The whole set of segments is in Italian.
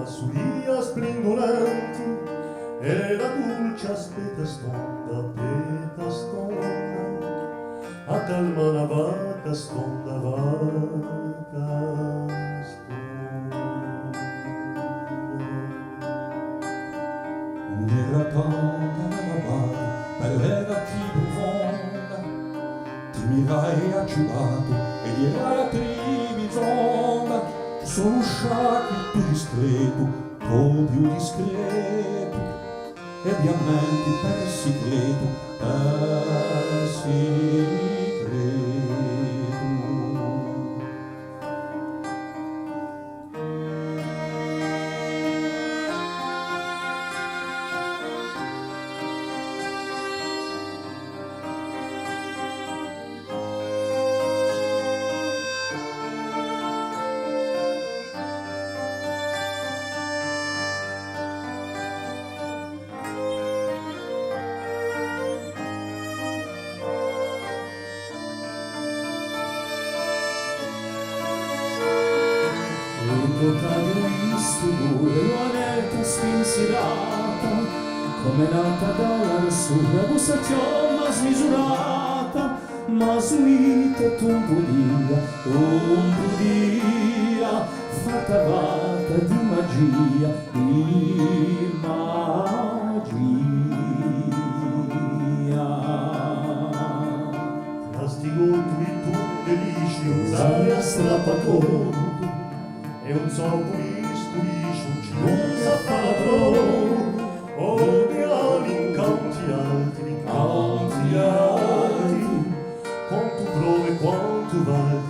su dia splendorante e la dolce aspetta stonda a calma la vaca stonda Un'era tanta lavata per la profonda ti mirai acciugato e gli altri bisogna sono sciacqui più discreto più discreto e diamanti per segreto L'ho visto pure, l'ho letto spensierata, come nata dalla rossura, questa chioma smisurata, ma suita tumbudia, fatta vata di magia, di magia. Castigo tu delicious, aria strappaconto, e un sol pulisce, non sa padrone, oh di ali incanti alti, quanto prove, quanto valdi,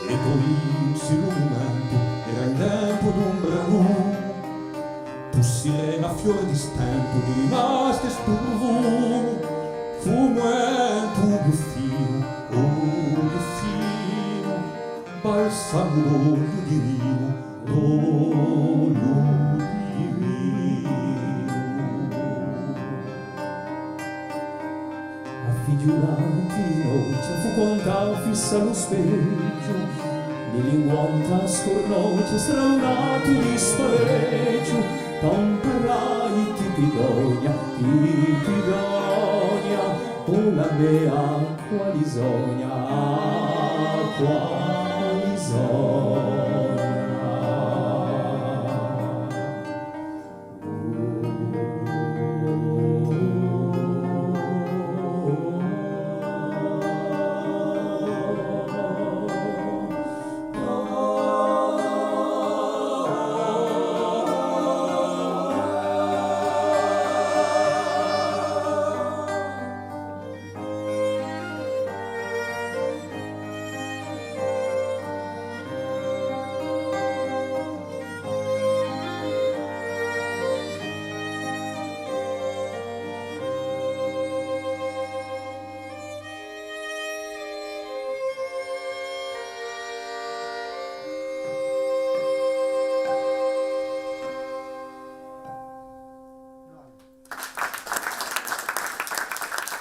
e poi si illuminando era il tempo d'ombra nu tu sirena fiore di stento di rimaste spurvu fumo e tu buffino balsamo d'olio divino Affigiurati in noce, fu quanta fissa lo specchio, di linguanta scornoce, straunato di spareggio, comparai ti pigogna, o la mea acqua lisogna, acqua lisogna.